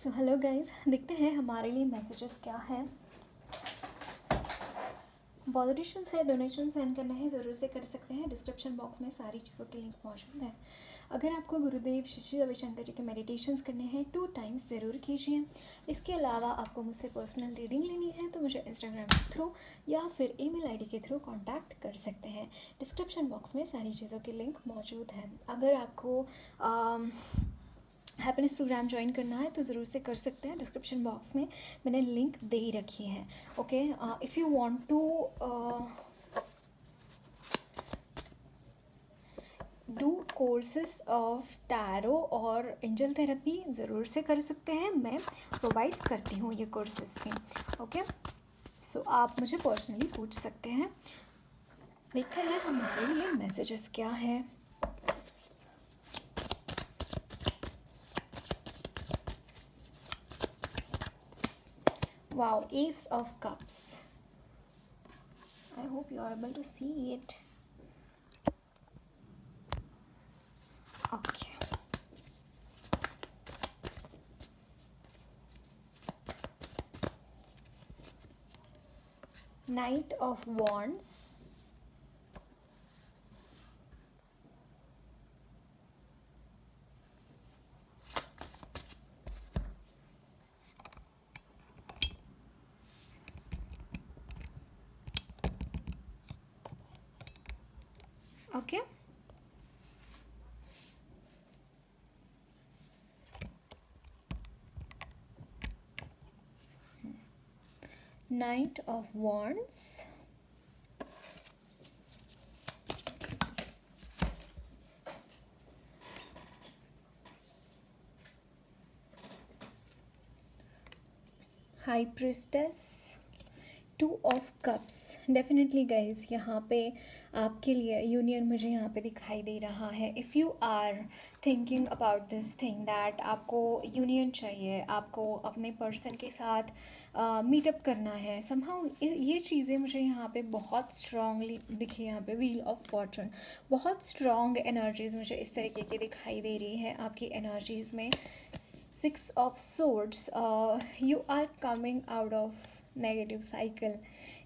So hello guys, देखते हैं हमारे लिए मैसेजेस क्या है। पॉलिटिशियंस है, डोनेशन सेंड करना है ज़रूर से कर सकते हैं। डिस्क्रिप्शन बॉक्स में सारी चीज़ों के लिंक मौजूद है। अगर आपको गुरुदेव श्री रविशंकर जी के मेडिटेशंस करने हैं 2 टाइम्स ज़रूर कीजिए। इसके अलावा आपको मुझसे पर्सनल रीडिंग लेनी है तो मुझे इंस्टाग्राम के थ्रू या फिर ईमेल आईडी के थ्रू कांटेक्ट कर सकते हैं। डिस्क्रिप्शन बॉक्स में सारी चीज़ों के लिंक मौजूद है। अगर आपको हैप्पीनेस प्रोग्राम ज्वाइन करना है तो ज़रूर से कर सकते हैं। डिस्क्रिप्शन बॉक्स में मैंने लिंक दे ही रखी है। Okay, if you want to do courses of tarot और एंजल थेरेपी ज़रूर से कर सकते हैं। मैं प्रोवाइड करती हूँ ये कोर्सेस भी। ओके, सो आप मुझे पर्सनली पूछ सकते हैं। देखते हैं हमारे लिए मैसेजेस क्या है। Wow, Ace of Cups. I hope you are able to see it. Okay. Knight of Wands. Okay. Knight of Wands. High Priestess. 2 of Cups. Definitely guys, यहाँ पे आपके लिए यूनियन मुझे यहाँ पे दिखाई दे रहा है। If you are thinking about this thing that आपको यूनियन चाहिए, आपको अपने पर्सन के साथ मीटअप करना है समहाउ, ये चीज़ें मुझे यहाँ पे बहुत स्ट्रांगली दिखी। यहाँ पे व्हील ऑफ फॉर्चून, बहुत स्ट्रॉन्ग एनर्जीज मुझे इस तरीके की दिखाई दे रही है आपकी एनर्जीज़ में। 6 of Swords. You are coming out of negative cycle.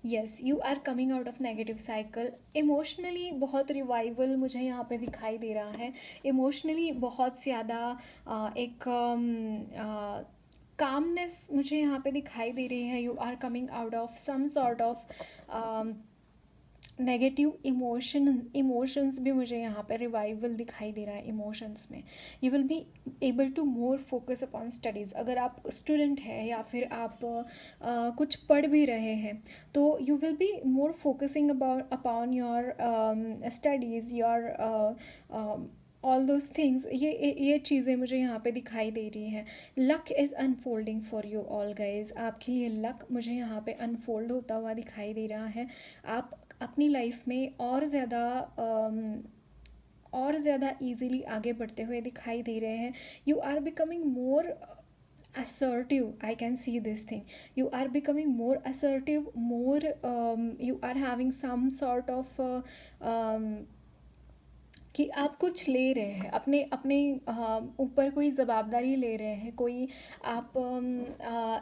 Yes, you are coming out of negative cycle. Emotionally बहुत रिवाइवल मुझे यहाँ पे दिखाई दे रहा है। इमोशनली बहुत ज़्यादा एक कामनेस मुझे यहाँ पे दिखाई दे रही है। You are coming out of some sort of negative emotions भी मुझे यहाँ पे रिवाइवल दिखाई दे रहा है। इमोशंस में you will be able to more focus upon studies. अगर आप स्टूडेंट हैं या फिर आप कुछ पढ़ भी रहे हैं तो you will be more focusing about upon your studies, your all those things. ये चीज़ें मुझे यहाँ पे दिखाई दे रही हैं। Luck is unfolding for you all guys. आपके लिए लक मुझे यहाँ पे अनफोल्ड होता हुआ दिखाई दे रहा है। आप अपनी लाइफ में और ज़्यादा ईजीली आगे बढ़ते हुए दिखाई दे रहे हैं। You are becoming more assertive. I can see this thing. You are becoming more assertive, more you are having some sort of कि आप कुछ ले रहे हैं, अपने अपने ऊपर कोई ज़वाबदारी ले रहे हैं, कोई आप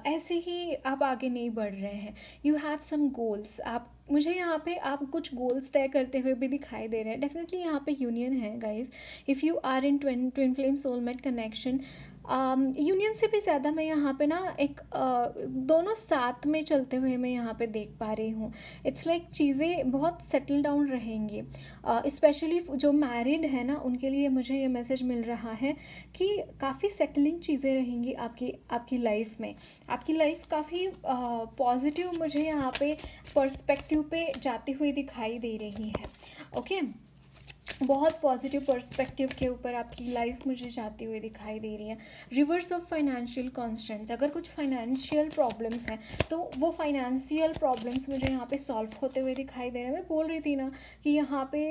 ऐसे ही आप आगे नहीं बढ़ रहे हैं। You have some goals. आप मुझे यहाँ पे आप कुछ गोल्स तय करते हुए भी दिखाई दे रहे हैं। डेफिनेटली यहाँ पे यूनियन है guys. If you are in twin flame soulmate connection, union से भी ज़्यादा मैं यहाँ पे ना एक दोनों साथ में चलते हुए मैं यहाँ पे देख पा रही हूँ। इट्स लाइक चीज़ें बहुत सेटल डाउन रहेंगी। स्पेशली जो मैरिड है ना उनके लिए मुझे ये मैसेज मिल रहा है कि काफ़ी सेटलिंग चीज़ें रहेंगी आपकी लाइफ में। आपकी लाइफ काफ़ी पॉजिटिव मुझे यहाँ पे पर्सपेक्टिव पे जाती हुई दिखाई दे रही है। ओके, बहुत पॉजिटिव पर्सपेक्टिव के ऊपर आपकी लाइफ मुझे जाती हुई दिखाई दे रही है। Reverse of financial constants. अगर कुछ फाइनेंशियल प्रॉब्लम्स हैं तो वो फाइनेंशियल प्रॉब्लम्स मुझे यहाँ पे सॉल्व होते हुए दिखाई दे रहे हैं। मैं बोल रही थी ना कि यहाँ पे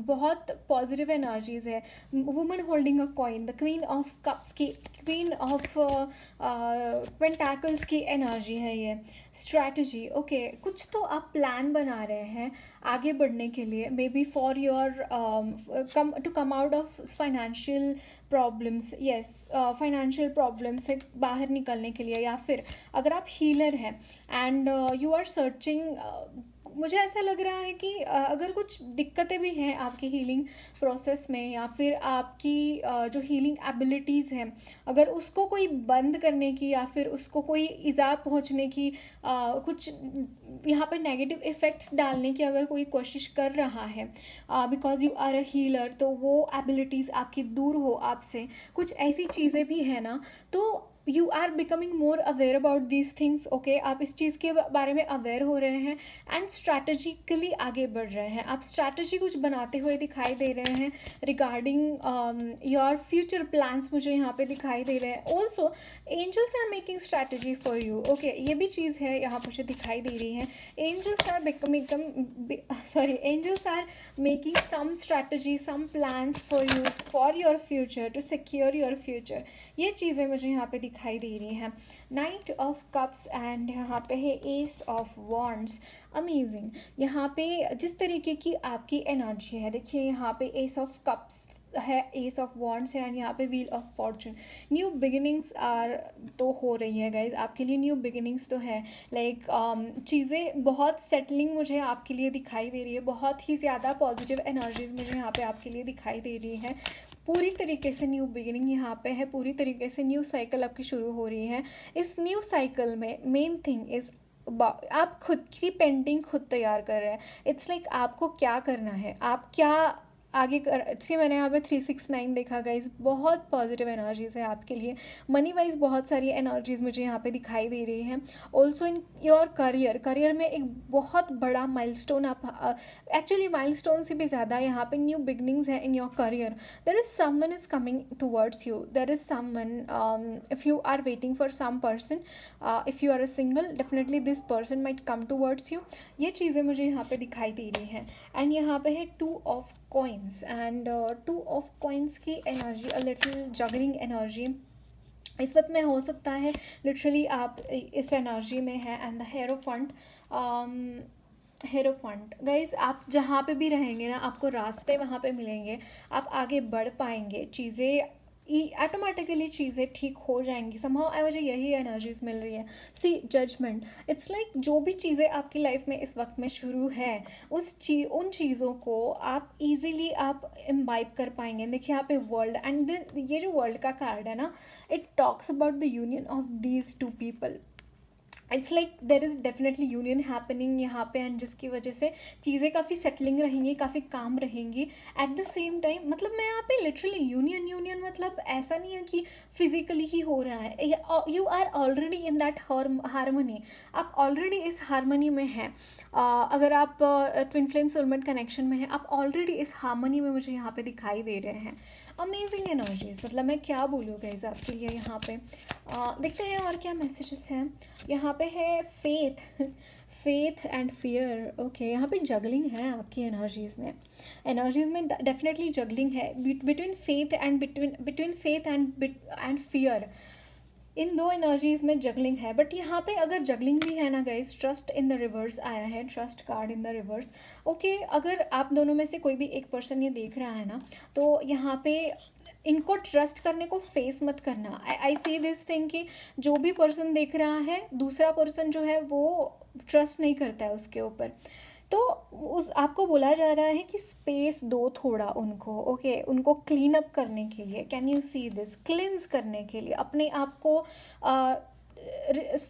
बहुत पॉजिटिव एनर्जीज़ है। Woman holding a coin, the queen of cups की, क्वीन ऑफ पेंटाकल्स की एनर्जी है ये। स्ट्रैटेजी, ओके, कुछ तो आप प्लान बना रहे हैं आगे बढ़ने के लिए, may be for your come out of financial problems, yes, financial problem से बाहर निकलने के लिए, या फिर अगर आप हीलर हैं एंड यू आर सर्चिंग, मुझे ऐसा लग रहा है कि अगर कुछ दिक्कतें भी हैं आपकी हीलिंग प्रोसेस में, या फिर आपकी जो हीलिंग एबिलिटीज़ हैं, अगर उसको कोई बंद करने की या फिर उसको कोई इज़ा पहुंचने की, कुछ यहाँ पर नेगेटिव इफ़ेक्ट्स डालने की अगर कोई कोशिश कर रहा है because you are a healer, तो वो एबिलिटीज़ आपकी दूर हो आपसे, कुछ ऐसी चीज़ें भी हैं ना, तो you are becoming more aware about these things, okay, आप इस चीज़ के बारे में अवेयर हो रहे हैं एंड स्ट्रैटेजिकली आगे बढ़ रहे हैं, आप स्ट्रैटेजी कुछ बनाते हुए दिखाई दे रहे हैं रिगार्डिंग योर फ्यूचर प्लान्स, मुझे यहाँ पे दिखाई दे रहे हैं। Also angels are making strategy for you, okay, ये भी चीज़ है यहाँ मुझे दिखाई दे रही है। Angels are angels are making some strategy, some plans for your future, to secure your future, ये चीज़ें मुझे यहाँ पे दिखाई दे रही हैं। नाइट ऑफ कप्स एंड यहाँ पे है एस ऑफ वॉन्ड्स, अमेजिंग। यहाँ पे जिस तरीके की आपकी एनर्जी है, देखिए यहाँ पे एस ऑफ कप्स है, एस ऑफ वॉन्ड्स है, एंड यहाँ पे wheel of fortune. New beginnings are तो हो रही है गाइज आपके लिए, न्यू बिगिनिंग्स तो है, लाइक चीज़ें बहुत सेटलिंग मुझे आपके लिए दिखाई दे रही है, बहुत ही ज़्यादा पॉजिटिव एनर्जीज मुझे यहाँ पे आपके लिए दिखाई दे रही है। पूरी तरीके से न्यू बिगिनिंग यहाँ पे है, पूरी तरीके से न्यू साइकिल आपकी शुरू हो रही है। इस न्यू साइकिल में मेन थिंग इज़ आप खुद की पेंटिंग खुद तैयार कर रहे हैं। इट्स लाइक आपको क्या करना है, आप क्या आगे कर सी, मैंने यहाँ पे 369 देखा गाइज, बहुत पॉजिटिव एनर्जीज़ है आपके लिए। मनी वाइज बहुत सारी एनर्जीज़ मुझे यहाँ पे दिखाई दे रही हैं। ऑल्सो इन योर करियर में एक बहुत बड़ा माइलस्टोन, आप एक्चुअली माइलस्टोन से भी ज़्यादा यहाँ पे न्यू बिगनिंग्स है in your career. There is someone is coming towards you, there is someone, if you are waiting for some person, if you are a single, definitely this person might come towards you, ये चीज़ें मुझे यहाँ पे दिखाई दे रही हैं। And यहाँ पे है two of coins, and two of coins की energy, a little juggling energy इस वक्त में हो सकता है, लिटरली आप इस एनर्जी में है। एंड द हेरोफंट, हेरोफंट गाइज, आप जहाँ पे भी रहेंगे ना, आपको रास्ते वहाँ पे मिलेंगे, आप आगे बढ़ पाएंगे, चीज़ें ऑटोमेटिकली चीज़ें ठीक हो जाएंगी समहाउ, मुझे यही एनर्जीज मिल रही है। सी जजमेंट, इट्स लाइक जो भी चीज़ें आपकी लाइफ में इस वक्त में शुरू है, उन चीज़ों को आप इजीली आप इम्बाइब कर पाएंगे। देखिए यहाँ पे वर्ल्ड, एंड ये जो वर्ल्ड का कार्ड है ना, it talks about the union of these two people. It's like there is definitely union happening यहाँ पे, एंड जिसकी वजह से चीज़ें काफ़ी सेटलिंग रहेंगी, काफ़ी काम रहेंगी। एट द सेम टाइम मतलब मैं यहाँ पे लिटरली यूनियन मतलब ऐसा नहीं है कि फिजिकली ही हो रहा है, you are already in that harmony, आप ऑलरेडी इस हारमोनी में हैं। अगर आप ट्विन फ्लेम सोलमेट कनेक्शन में हैं, आप ऑलरेडी इस हारमोनी में मुझे यहाँ पे दिखाई दे रहे हैं। अमेजिंग एनर्जीज, मतलब मैं क्या बोलूँ गाइस आपके लिए यहाँ पे। देखते हैं और क्या मैसेजेस हैं। यहाँ पे है faith, faith and fear, okay, यहाँ पे जगलिंग है आपकी एनर्जीज़ में डेफिनेटली जगलिंग है between faith and between faith and fear, इन दो एनर्जीज़ में जगलिंग है। बट यहाँ पे अगर जगलिंग भी है ना guys, trust in the reverse आया है, trust card in the reverse, okay, अगर आप दोनों में से कोई भी एक पर्सन ये देख रहा है ना, तो यहाँ पे इनको ट्रस्ट करने को फेस मत करना। आई सी दिस थिंग कि जो भी पर्सन देख रहा है, दूसरा पर्सन जो है वो ट्रस्ट नहीं करता है उसके ऊपर, तो उस आपको बोला जा रहा है कि स्पेस दो थोड़ा उनको, ओके, उनको क्लीन अप करने के लिए, can you see this, kilns करने के लिए, अपने आप को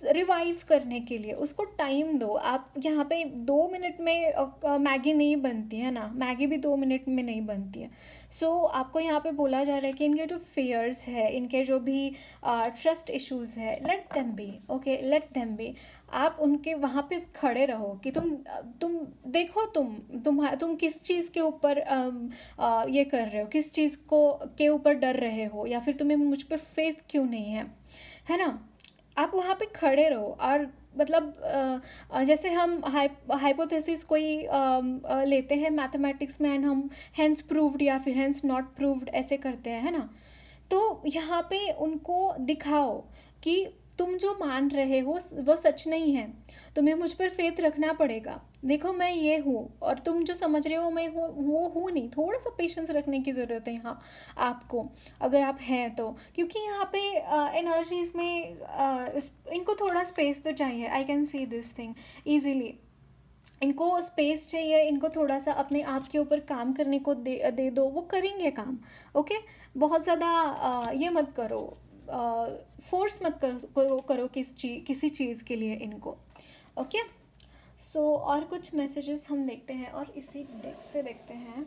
रिवाइव करने के लिए उसको टाइम दो। आप यहाँ पे 2 मिनट में मैगी नहीं बनती है ना, मैगी भी 2 मिनट में नहीं बनती है। सो आपको यहाँ पे बोला जा रहा है कि इनके जो फियर्स है, इनके जो भी ट्रस्ट इश्यूज है, let them be, okay, let them be. आप उनके वहाँ पे खड़े रहो कि तुम देखो, तुम किस चीज़ के ऊपर ये कर रहे हो, किस चीज़ को के ऊपर डर रहे हो, या फिर तुम्हें मुझ पे फेथ क्यों नहीं है ना। आप वहाँ पे खड़े रहो, और मतलब जैसे हम हाइपोथेसिस कोई लेते हैं मैथमेटिक्स में, एंड हम हेंस प्रूव्ड या फिर हेंस नॉट प्रूव्ड ऐसे करते हैं, है ना। तो यहाँ पे उनको दिखाओ कि तुम जो मान रहे हो वो सच नहीं है, तुम्हें मुझ पर फेथ रखना पड़ेगा। देखो मैं ये हूँ और तुम जो समझ रहे हो मैं हूँ वो हूँ नहीं, थोड़ा सा पेशेंस रखने की ज़रूरत है यहाँ आपको, अगर आप हैं तो। क्योंकि यहाँ पे एनर्जीज में इनको थोड़ा स्पेस तो चाहिए, आई can see this thing easily. इनको स्पेस चाहिए, इनको थोड़ा सा अपने आप के ऊपर काम करने को दे दो, वो करेंगे काम। ओके, बहुत ज़्यादा ये मत करो, फोर्स मत करो किसी चीज़ के लिए इनको। ओके, सो और कुछ मैसेजेस हम देखते हैं और इसी डेक से देखते हैं।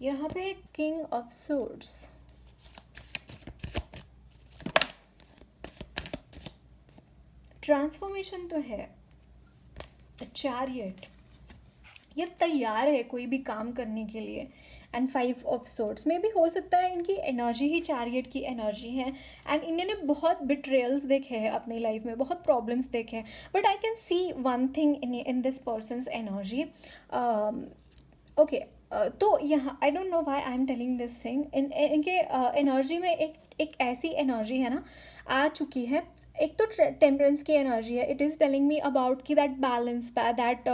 यहाँ पे किंग ऑफ सोर्ड्स, ट्रांसफॉर्मेशन तो है। चैरियट, ये तैयार है कोई भी काम करने के लिए। एंड 5 ऑफ सोर्ड्स में भी हो सकता है इनकी एनर्जी ही चैरियट की एनर्जी है, एंड इन्होंने बहुत बिट्रेयल्स देखे हैं अपनी लाइफ में, बहुत प्रॉब्लम्स देखे हैं। But I can C one thing in this persons energy. Okay, तो यहाँ I don't know why I am telling this thing, इनके एनर्जी में एक ऐसी एनर्जी है ना आ चुकी है। एक तो टेम्परेंस की एनर्जी है, it is telling me about कि that balance, that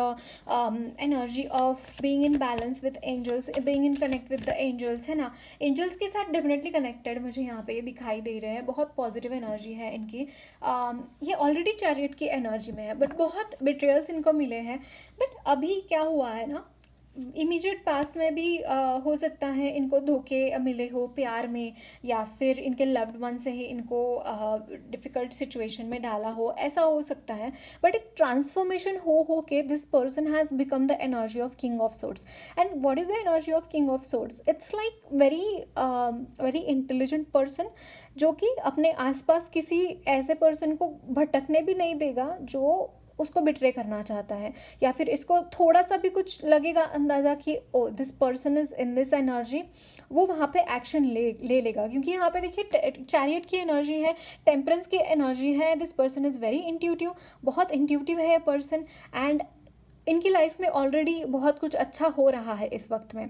energy of being in balance with angels, being in connect with the angels, है ना। एंजल्स के साथ डेफिनेटली कनेक्टेड मुझे यहाँ पे दिखाई दे रहे हैं, बहुत पॉजिटिव एनर्जी है इनकी। ये ऑलरेडी चैरियट की एनर्जी में है, बट बहुत बिट्रेयल्स इनको मिले हैं। बट अभी क्या हुआ है ना, इमीडिएट पास्ट में भी हो सकता है इनको धोखे मिले हो प्यार में, या फिर इनके लव्ड वन से ही इनको डिफ़िकल्ट सिचुएशन में डाला हो, ऐसा हो सकता है। बट एक ट्रांसफॉर्मेशन हो के this person has become the energy of king of swords. And what is the energy of king of swords? It's like very intelligent person, जो कि अपने आसपास किसी ऐसे पर्सन को भटकने भी नहीं देगा जो उसको बिट्रे करना चाहता है, या फिर इसको थोड़ा सा भी कुछ लगेगा अंदाज़ा कि oh this person is in this energy, वो वहाँ पे एक्शन ले लेगा। क्योंकि यहाँ पे देखिए चैरियट की एनर्जी है, टेम्परेंस की एनर्जी है, this person is very intuitive, बहुत इंट्यूटिव है ये पर्सन। एंड इनकी लाइफ में ऑलरेडी बहुत कुछ अच्छा हो रहा है इस वक्त में।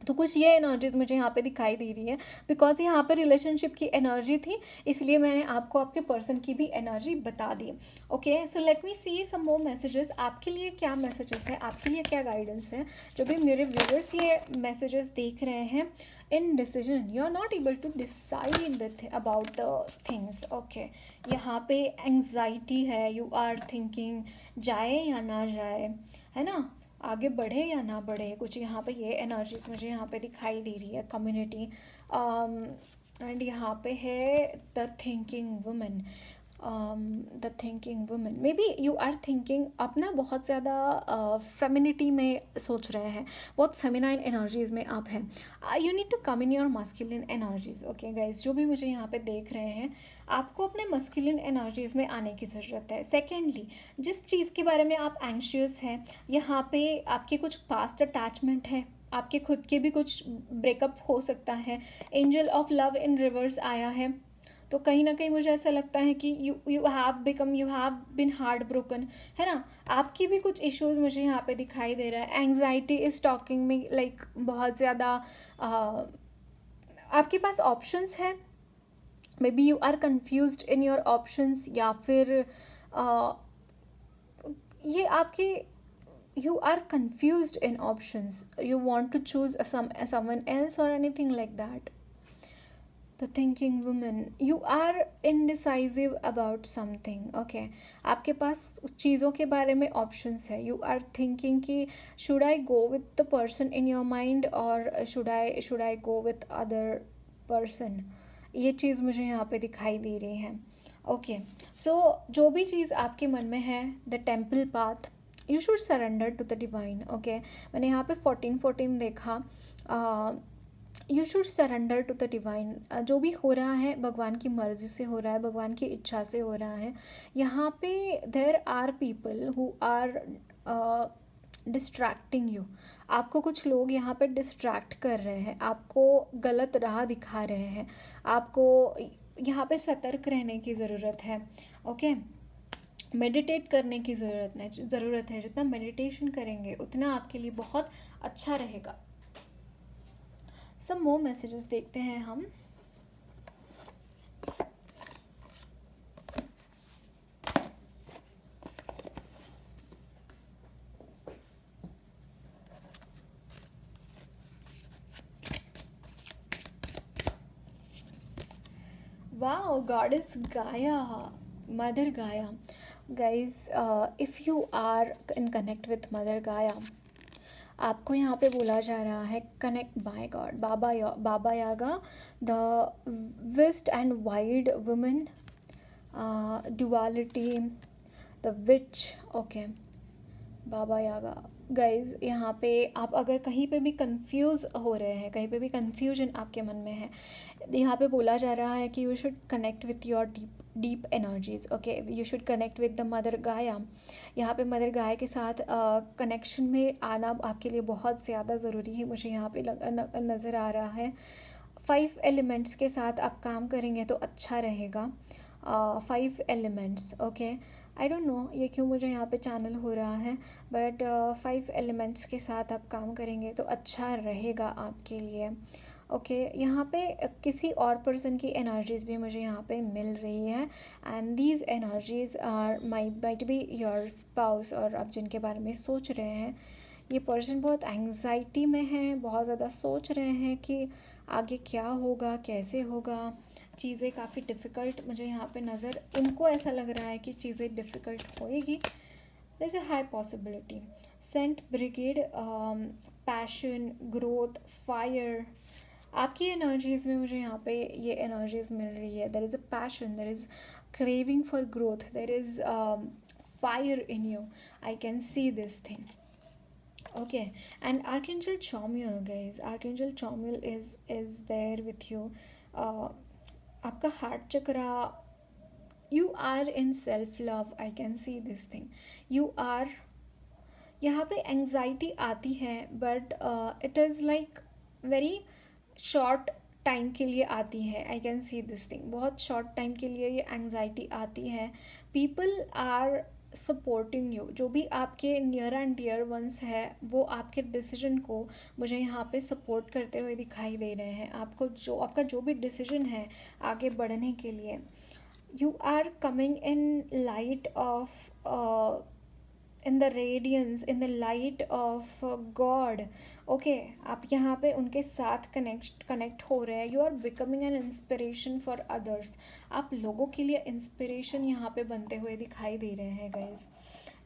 तो कुछ ये एनर्जीज मुझे यहाँ पे दिखाई दे रही है, बिकॉज यहाँ पे रिलेशनशिप की एनर्जी थी, इसलिए मैंने आपको आपके पर्सन की भी एनर्जी बता दी। ओके, सो लेट मी सी सम मोर मैसेजेस। आपके लिए क्या मैसेजेस है, आपके लिए क्या गाइडेंस है? जो भी मेरे व्यूअर्स ये मैसेजेस देख रहे हैं, in decision you are not able to decide about the things. Okay, यहाँ पे एंग्जाइटी है, यू आर थिंकिंग जाए या ना जाए, है ना, आगे बढ़े या ना बढ़े, कुछ यहाँ पे ये एनर्जीज मुझे यहाँ पे दिखाई दे रही है, कम्युनिटी। एंड यहाँ पे है the thinking women, the thinking women, maybe you are thinking, आप ना बहुत ज़्यादा फेमिनिटी में सोच रहे हैं, बहुत फेमिनाइन एनर्जीज़ में आप हैं। You need to come in your masculine energies. Okay guys, जो भी मुझे यहाँ पे देख रहे हैं, आपको अपने मस्कुलिन एनर्जीज़ में आने की ज़रूरत है। सेकेंडली, जिस चीज़ के बारे में आप एंग्शियस हैं, यहाँ पे आपके कुछ पास्ट अटैचमेंट है, आपके खुद के भी कुछ ब्रेकअप हो सकता है। Angel of love in reverse आया है, तो कहीं ना कहीं मुझे ऐसा लगता है कि you have been heart broken, है ना। आपकी भी कुछ इश्यूज मुझे यहाँ पे दिखाई दे रहा है। एंग्जाइटी इज टॉकिंग में लाइक बहुत ज़्यादा आपके पास ऑप्शंस है, maybe you are confused in your options, या फिर ये आपके you are confused in options, you want to choose someone else or anything like that. The thinking woman, you are indecisive about something. Okay, आपके पास उस चीज़ों के बारे में options है। You are thinking कि should I go with the person in your mind or should I go with other person, ये चीज़ मुझे यहाँ पे दिखाई दे रही है। ओके, सो जो भी चीज़ आपके मन में है, the temple path, you should surrender to the divine. Okay, मैंने यहाँ पे 14 देखा, you should surrender to the divine. जो भी हो रहा है भगवान की मर्ज़ी से हो रहा है, भगवान की इच्छा से हो रहा है। यहाँ पे there are people who are distracting you, आपको कुछ लोग यहाँ पे डिस्ट्रैक्ट कर रहे हैं, आपको गलत राह दिखा रहे हैं, आपको यहाँ पे सतर्क रहने की ज़रूरत है। ओके, मेडिटेट करने की ज़रूरत है। जितना मेडिटेशन करेंगे उतना आपके लिए बहुत अच्छा रहेगा। सब मोर मैसेजेस देखते हैं हम। Wow, goddess Gaia, Mother Gaia. Guys, if you are in connect with Mother Gaia, आपको यहाँ पे बोला जा रहा है connect bye God, Baba Yaga, the wise and wild women, duality, the witch. Okay, Baba Yaga. Guys, यहाँ पे आप अगर कहीं पे भी कंफ्यूज हो रहे हैं, कहीं पे भी कंफ्यूजन आपके मन में है, यहाँ पे बोला जा रहा है कि you should connect with your deep energies. Okay, you should connect with the mother गाया। यहाँ पे मदर गाय के साथ कनेक्शन में आना आपके लिए बहुत ज़्यादा ज़रूरी है, मुझे यहाँ पे नज़र आ रहा है। 5 एलिमेंट्स के साथ आप काम करेंगे तो अच्छा रहेगा। 5 elements, okay. I don't know ये क्यों मुझे यहाँ पे चैनल हो रहा है, बट 5 एलिमेंट्स के साथ आप काम करेंगे तो अच्छा रहेगा आपके लिए। ओके, यहाँ पे किसी और पर्सन की एनर्जीज भी मुझे यहाँ पे मिल रही है, and these energies are might be your spouse. और आप जिनके बारे में सोच रहे हैं, ये पर्सन बहुत एंग्जाइटी में है, बहुत ज़्यादा सोच रहे हैं कि आगे क्या होगा, कैसे होगा। चीज़ें काफ़ी डिफ़िकल्ट मुझे यहाँ पे नज़र, उनको ऐसा लग रहा है कि चीज़ें डिफ़िकल्ट होएगी। There is a high possibility. Saint Brigid, passion, growth, fire. आपकी एनर्जीज़ में मुझे यहाँ पे ये एनर्जीज़ मिल रही है। There is a passion, there is craving for growth, there is fire in you. I can see this thing. Okay, and Archangel Chamuel, guys, Archangel Chamuel is there with you. आपका heart chakra, you are in self love, I can see this thing. You are, यहाँ पे anxiety आती है, but it is like very short time के लिए आती है। आई can see this thing, बहुत शॉर्ट टाइम के लिए ये एंग्जाइटी आती है। पीपल आर सपोर्टिंग यू, जो भी आपके नियर एंड डियर वंस है वो आपके डिसीजन को मुझे यहाँ पे सपोर्ट करते हुए दिखाई दे रहे हैं। आपका जो भी डिसीजन है आगे बढ़ने के लिए, you are coming in light of in the radiance, in the light of God. Okay, आप यहाँ पे उनके साथ कनेक्ट हो रहे हैं। You are becoming an inspiration for others. आप लोगों के लिए इंस्पिरेशन यहाँ पे बनते हुए दिखाई दे रहे हैं guys.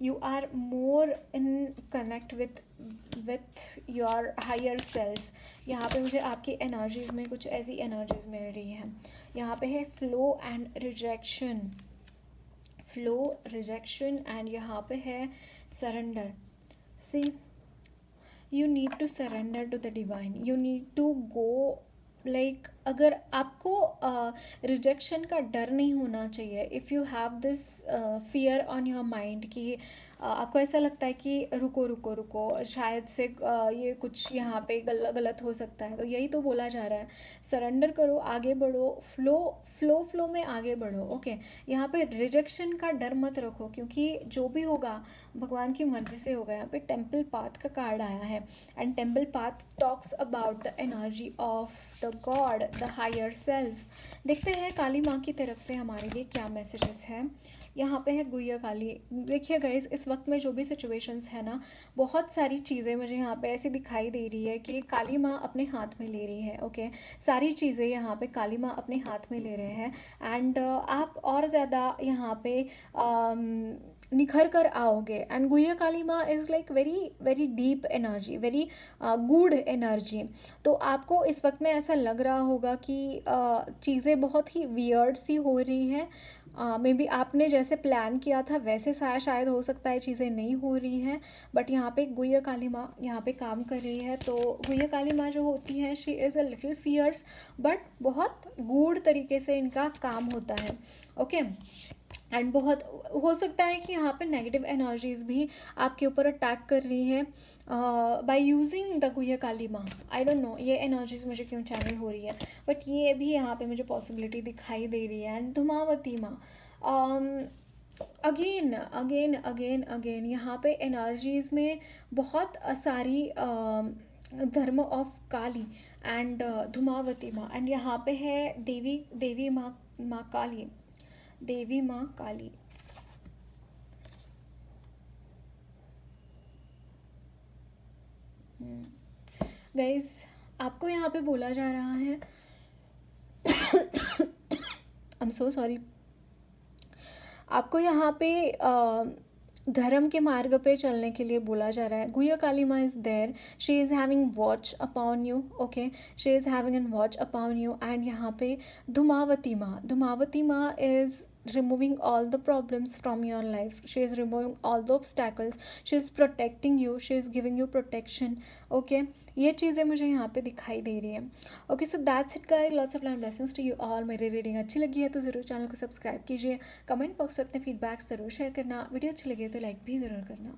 You are more in connect with your higher self. यहाँ पे मुझे आपकी एनर्जीज में कुछ ऐसी एनर्जीज मिल रही हैं। यहाँ पे है फ्लो एंड रिजेक्शन, एंड यहाँ पे है surrender. See, you need to surrender to the divine, you need to go, like अगर आपको रिजेक्शन का डर नहीं होना चाहिए। If you have this fear on your mind कि आपको ऐसा लगता है कि रुको रुको रुको, शायद से ये कुछ यहाँ पे गलत हो सकता है, तो यही तो बोला जा रहा है, सरेंडर करो, आगे बढ़ो, फ्लो में आगे बढ़ो। ओके, यहाँ पे रिजेक्शन का डर मत रखो, क्योंकि जो भी होगा भगवान की मर्जी से होगा। यहाँ पे टेम्पल पाथ का कार्ड आया है, and temple path talks about the energy of the god, the higher self. देखते हैं काली माँ की तरफ से हमारे लिए क्या मैसेजेस है। यहाँ पे है गुइया काली। देखिए गाइस, इस वक्त में जो भी सिचुएशंस है ना, बहुत सारी चीज़ें मुझे यहाँ पे ऐसी दिखाई दे रही है कि काली माँ अपने हाथ में ले रही है। ओके, सारी चीज़ें यहाँ पे काली माँ अपने हाथ में ले रहे हैं, एंड आप और ज़्यादा यहाँ पे निखर कर आओगे। एंड गुइया काली माँ is like very very deep energy, very good energy. तो आपको इस वक्त में ऐसा लग रहा होगा कि चीज़ें बहुत ही वियर्ड सी हो रही है। मे बी आपने जैसे प्लान किया था वैसे शायद हो सकता है चीज़ें नहीं हो रही हैं, बट यहाँ पे गुइया काली माँ यहाँ पे काम कर रही है। तो गुइया काली माँ जो होती है, she is a little fierce, but बहुत गूढ़ तरीके से इनका काम होता है। ओके, एंड बहुत हो सकता है कि यहाँ पे नेगेटिव एनर्जीज भी आपके ऊपर अटैक कर रही है बाय यूजिंग द गुइया काली माँ। आई डोंट नो ये एनर्जीज मुझे क्यों चैनल हो रही है, बट ये भी यहाँ पे मुझे पॉसिबिलिटी दिखाई दे रही है। एंड धुमावती माँ, अगेन अगेन अगेन अगेन यहाँ पे एनर्जीज में बहुत सारी धर्म ऑफ काली एंड धुमावती माँ, एंड यहाँ पे है देवी, देवी माँ, माँ काली, देवी माँ काली। गाइस, आपको यहाँ पे बोला जा रहा है, आई एम सो सॉरी, आपको यहाँ पे धर्म के मार्ग पे चलने के लिए बोला जा रहा है। गुया काली माँ is there, she is having watch upon you, okay, she is having an watch upon you. And यहाँ पे धुमावती माँ is removing all the problems from your life, she is removing all the obstacles, she is protecting you, she is giving you protection, okay। ये चीज़ें मुझे यहाँ पे दिखाई दे रही है। Okay, so that's it guys, lots of love blessings to you all. मेरी रीडिंग अच्छी लगी है तो ज़रूर चैनल को सब्सक्राइब कीजिए, कमेंट बॉक्स में अपने फीडबैक ज़रूर शेयर करना, वीडियो अच्छी लगी है तो लाइक भी ज़रूर करना।